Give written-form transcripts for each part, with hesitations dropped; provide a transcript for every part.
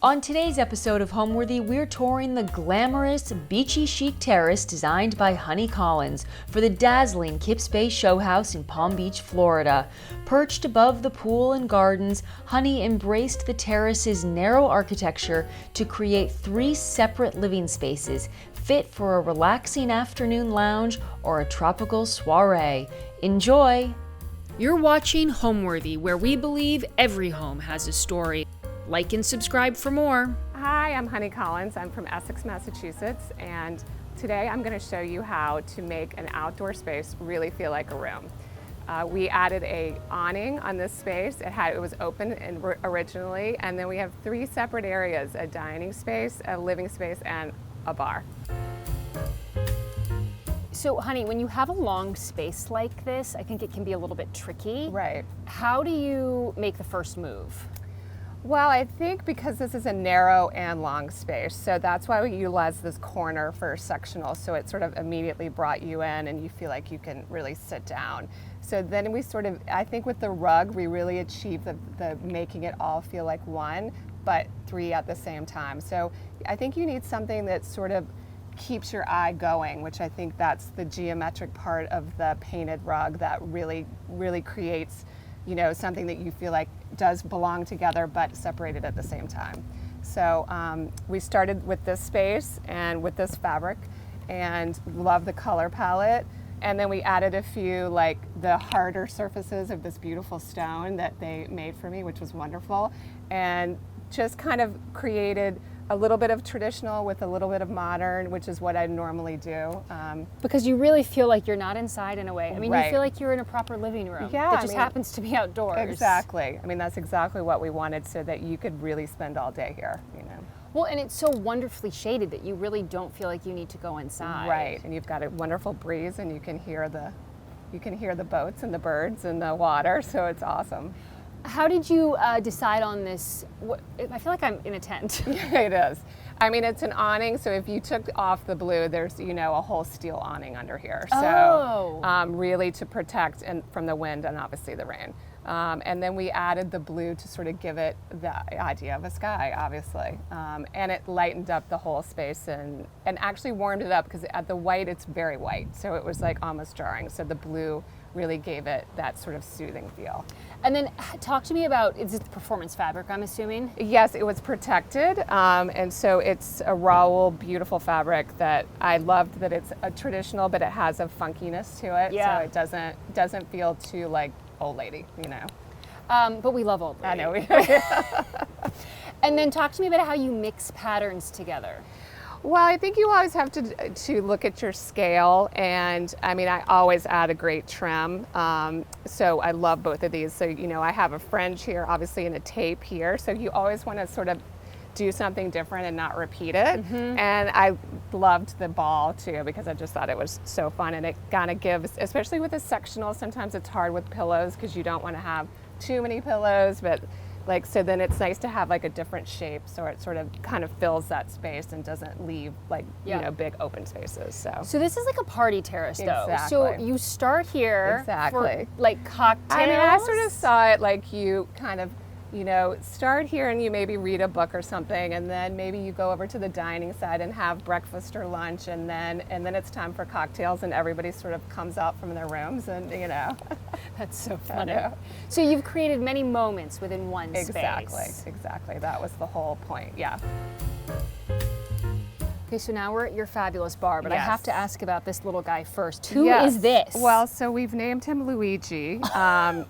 On today's episode of Homeworthy, we're touring the glamorous, beachy-chic terrace designed by Honey Collins for the dazzling Kips Bay show house in Palm Beach, Florida. Perched above the pool and gardens, Honey embraced the terrace's narrow architecture to create 3 separate living spaces, fit for a relaxing afternoon lounge or a tropical soiree. Enjoy! You're watching Homeworthy, where we believe every home has a story. Like and subscribe for more. Hi, I'm Honey Collins. I'm from Essex, Massachusetts, and today I'm going to show you how to make an outdoor space really feel like a room. We added a awning on this space. It was open originally, and then we have 3 separate areas: a dining space, a living space, and a bar. So, Honey, when you have a long space like this, I think it can be a little bit tricky. Right. How do you make the first move? Well, I think because this is a narrow and long space, so that's why we utilized this corner for sectional, so it sort of immediately brought you in and you feel like you can really sit down. So then we sort of, I think with the rug, we really achieved the making it all feel like one, but 3 at the same time. So I think you need something that sort of keeps your eye going, which I think that's the geometric part of the painted rug that really creates, you know, something that you feel like does belong together but separated at the same time. So we started with this space and with this fabric and love the color palette. And then we added a few, like the harder surfaces of this beautiful stone that they made for me, which was wonderful. And just kind of created a little bit of traditional with a little bit of modern, which is what I normally do. Because you really feel like you're not inside in a way. I mean, Right. You feel like you're in a proper living room. Yeah, It just happens to be outdoors. Exactly. I mean, that's exactly what we wanted, so that you could really spend all day here, you know. Well, and it's so wonderfully shaded that you really don't feel like you need to go inside. Right, and you've got a wonderful breeze, and you can hear the boats and the birds and the water, so it's awesome. How did you decide on this? I feel like I'm in a tent. It is. I mean, it's an awning, so if you took off the blue, there's, you know, a whole steel awning under here. So really to protect from the wind and obviously the rain. And then we added the blue to sort of give it the idea of a sky, obviously. And it lightened up the whole space and actually warmed it up, because at the white, it's very white. So it was like almost jarring. So the blue really gave it that sort of soothing feel. And then talk to me about, is it the performance fabric, I'm assuming? Yes, it was protected, and so it's a raw wool, beautiful fabric that I loved that it's a traditional, but it has a funkiness to it, Yeah. so it doesn't feel too like old lady, you know. But we love old lady. I know. And then talk to me about how you mix patterns together. Well, I think you always have to look at your scale, and I mean, I always add a great trim. So I love both of these. So, you know, I have a fringe here, obviously, and a tape here. So you always want to sort of do something different and not repeat it. Mm-hmm. And I loved the ball too, because I just thought it was so fun, and it kind of gives, especially with a sectional, sometimes it's hard with pillows because you don't want to have too many pillows, but like, so then it's nice to have like a different shape, so it sort of kind of fills that space and doesn't leave like, you know, big open spaces. So this is like a party terrace, though. Exactly. So you start here Exactly. for like cocktails. I mean, I sort of saw it like you kind of, you know, start here and you maybe read a book or something, and then maybe you go over to the dining side and have breakfast or lunch, and then it's time for cocktails, and everybody sort of comes out from their rooms, and you know. That's so funny. So you've created many moments within one space. Exactly. That was the whole point. Yeah. Okay, so now we're at your fabulous bar, but I Yes. have to ask about this little guy first. Who is this? Well, so we've named him Luigi.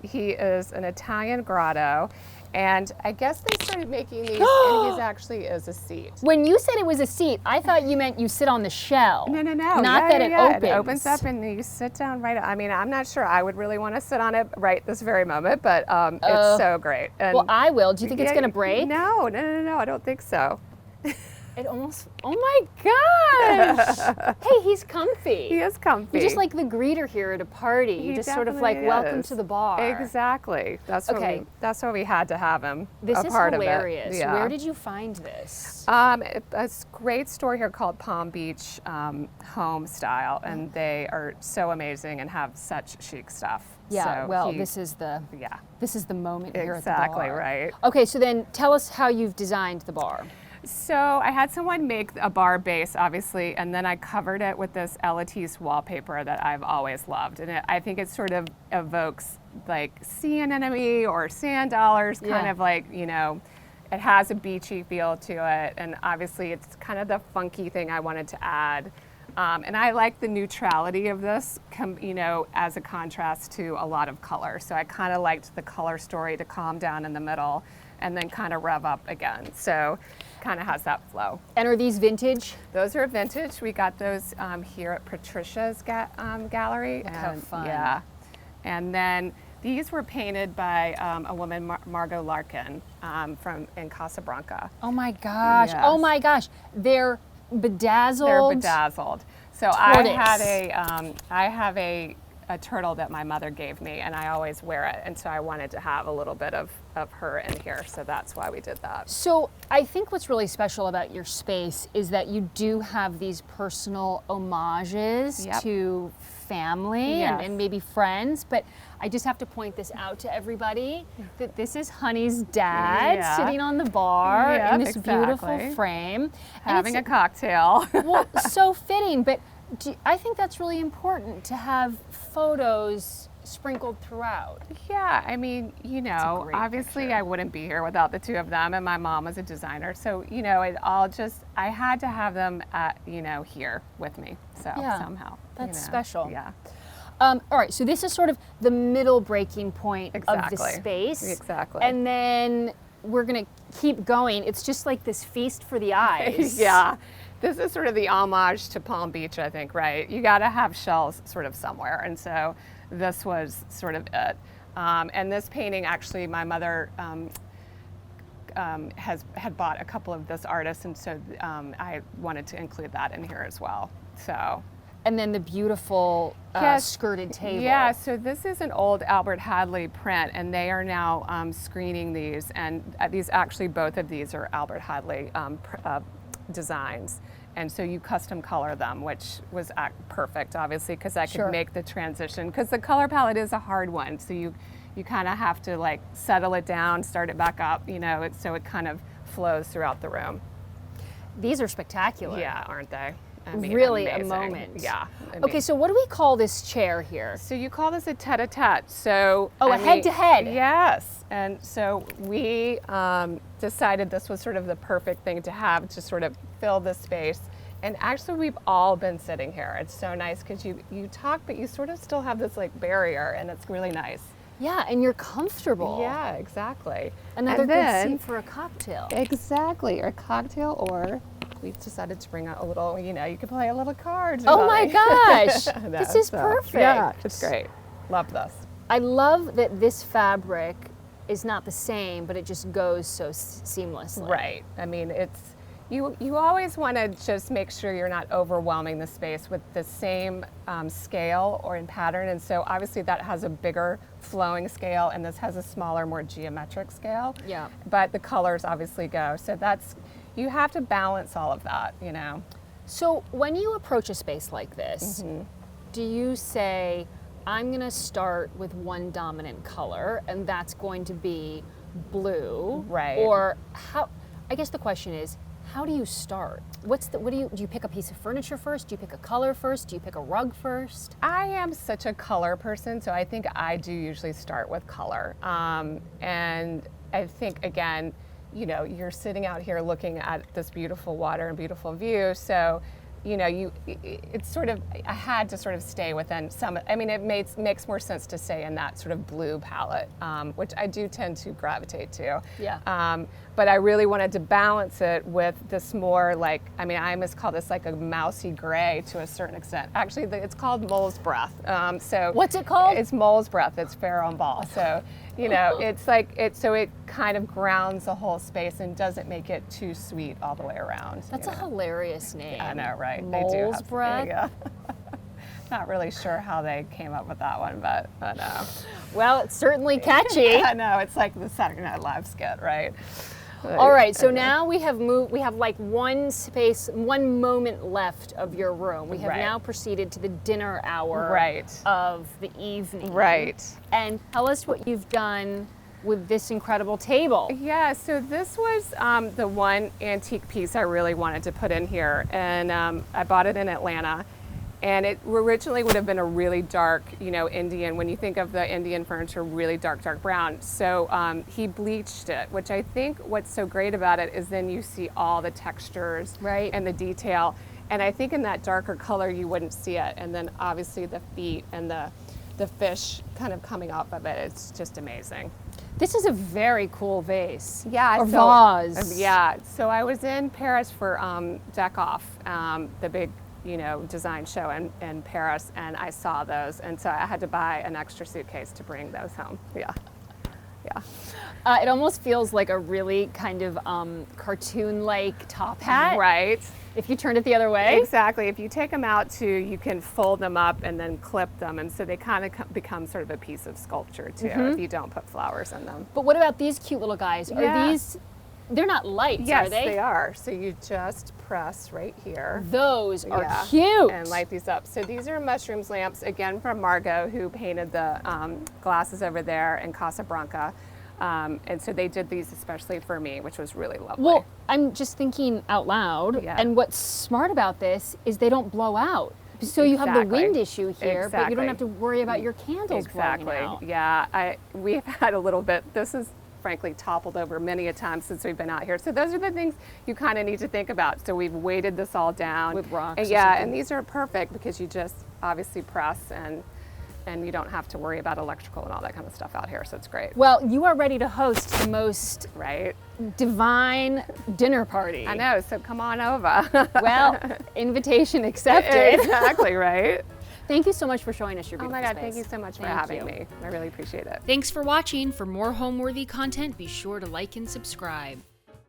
He is an Italian grotto. And I guess they started making these, and he actually is a seat. When you said it was a seat, I thought you meant you sit on the shell. No. Not that it opens. It opens up and you sit down right. I mean, I'm not sure I would really want to sit on it right this very moment, but it's so great. And Well, I will. Do you think it's going to break? No, I don't think so. It almost, oh my gosh! Hey, he's comfy. He is comfy. You're just like the greeter here at a party. He You're just sort of like, definitely welcome is. to the bar. Exactly. That's why we had to have him. This a is part hilarious. Of it. Yeah. Where did you find this? A great store here called Palm Beach Home Style, and they are so amazing and have such chic stuff. Yeah, So well, he- this is the moment here at the Exactly bar. right. Okay, so then tell us how you've designed the bar. So I had someone make a bar base, obviously, and then I covered it with this Latisse wallpaper that I've always loved. And I think it sort of evokes like sea anemone or sand dollars, kind Yeah. of like, you know, it has a beachy feel to it. And obviously it's kind of the funky thing I wanted to add. And I like the neutrality of this, you know, as a contrast to a lot of color. So I kind of liked the color story to calm down in the middle and then kind of rev up again. So kind of has that flow. And are these vintage? Those are vintage. We got those here at Patricia's gallery. Look how fun. Yeah. And then these were painted by a woman, Margot Larkin, in Casablanca. Oh my gosh. Yes. Oh my gosh. They're bedazzled. They're bedazzled. So Tortoise. I have a turtle that my mother gave me, and I always wear it. And so I wanted to have a little bit of her in here. So that's why we did that. So I think what's really special about your space is that you do have these personal homages Yep. to family Yes. and maybe friends, but I just have to point this out to everybody that this is Honey's dad Yeah. sitting on the bar Yep, in this beautiful exactly. frame. And Having a it's- cocktail. well, so fitting, but I think that's really important to have photos sprinkled throughout. Yeah, I mean, you know, great obviously picture. I wouldn't be here without the two of them, and my mom was a designer. So, you know, I had to have them, here with me. So Yeah, somehow. that's special. Yeah, All right, so this is sort of the middle breaking point of the Exactly. space. Exactly. And then we're gonna keep going. It's just like this feast for the eyes. yeah. This is sort of the homage to Palm Beach, I think, right? You got to have shells sort of somewhere. And so this was sort of it. And this painting, actually, my mother had bought a couple of this artist, and so I wanted to include that in here as well. So. And then the beautiful Yes. skirted table. Yeah, so this is an old Albert Hadley print, and they are now screening these. And both of these are Albert Hadley designs. And so you custom color them, which was perfect, obviously, because I could Sure. make the transition. Because the color palette is a hard one, so you kind of have to like settle it down, start it back up, you know, so it kind of flows throughout the room. These are spectacular. Yeah, aren't they? I mean, Really amazing. a moment. Yeah. I Okay, mean- so what do we call this chair here? So you call this a tet-a-tet. So Oh, a head-to-head. Yes, and so we decided this was sort of the perfect thing to have to sort of fill the space. And actually, we've all been sitting here. It's so nice because you talk, but you sort of still have this like barrier, and it's really nice. Yeah, and you're comfortable. Yeah, exactly. Another And good then- seat for a cocktail. Exactly, or a cocktail, or we decided to bring out a little, you know, you could play a little cards. Oh my gosh, I know, this is so, perfect. Yeah, it's great. Love this. I love that this fabric is not the same, but it just goes so seamlessly. Right. I mean, it's you always want to just make sure you're not overwhelming the space with the same scale or in pattern. And so obviously that has a bigger flowing scale, and this has a smaller, more geometric scale. Yeah. But the colors obviously go. So you have to balance all of that, you know. So when you approach a space like this, Mm-hmm. do you say, I'm going to start with one dominant color, and that's going to be blue? Right. Or how? I guess the question is, how do you start? Do you pick a piece of furniture first? Do you pick a color first? Do you pick a rug first? I am such a color person, so I think I do usually start with color. And I think, again, you know, you're sitting out here looking at this beautiful water and beautiful view, so, you know, it's sort of, I had to sort of stay within some, I mean, it makes more sense to stay in that sort of blue palette, which I do tend to gravitate to. Yeah. But I really wanted to balance it with this more like, I mean, I almost call this like a mousy gray to a certain extent. Actually, it's called mole's breath. So What's it called? It's mole's breath. It's fair on ball. So You know, it's like so it kind of grounds the whole space and doesn't make it too sweet all the way around. That's a hilarious name. I know, right? Mole's They do have breath. Yeah. Not really sure how they came up with that one, but I know. Well, it's certainly catchy. I know, it's like the Saturday Night Live skit, right? All right, so now we have moved, we have like one space, one moment left of your room. We have Right. now proceeded to the dinner hour Right. of the evening. Right. And tell us what you've done with this incredible table. Yeah, so this was the one antique piece I really wanted to put in here, and I bought it in Atlanta. And it originally would have been a really dark, you know, Indian, when you think of the Indian furniture, really dark, dark brown. So he bleached it, which I think what's so great about it is then you see all the textures Right. and the detail. And I think in that darker color, you wouldn't see it. And then obviously the feet and the fish kind of coming off of it, it's just amazing. This is a very cool vase. Yeah, Or so, vase. Yeah, so I was in Paris for Deck Off, the big, you know, design show in Paris, and I saw those, and so I had to buy an extra suitcase to bring those home. Yeah, yeah. It almost feels like a really kind of cartoon-like top hat. Right. If you turn it the other way. Exactly. If you take them out too, you can fold them up and then clip them, and so they kind of become sort of a piece of sculpture too, if you don't put flowers in them. But what about these cute little guys? Are Yeah. these, they're not lights, Yes, are they? they are. So you just press right here. Those are Yeah, cute. and light these up. So these are mushrooms lamps, again from Margot, who painted the glasses over there in Casablanca. And so they did these especially for me, which was really lovely. Well, I'm just thinking out loud, Yeah. and what's smart about this is they don't blow out. So you have the Exactly. wind issue here, but you don't Exactly. have to worry about your candles blowing out. Yeah, we've had a little bit, this is frankly toppled over many a time since we've been out here. So those are the things you kind of need to think about. So we've weighted this all down. With rocks And or yeah, something. and these are perfect because you just obviously press and you don't have to worry about electrical and all that kind of stuff out here. So it's great. Well, you are ready to host the most Right? divine dinner party. I know, so come on over. Well, invitation accepted. Exactly, right? Thank you so much for showing us your Oh beautiful my God, space. thank you so much for Thank having you. me. I really appreciate it. Thanks for watching. For more Homeworthy content, be sure to like and subscribe.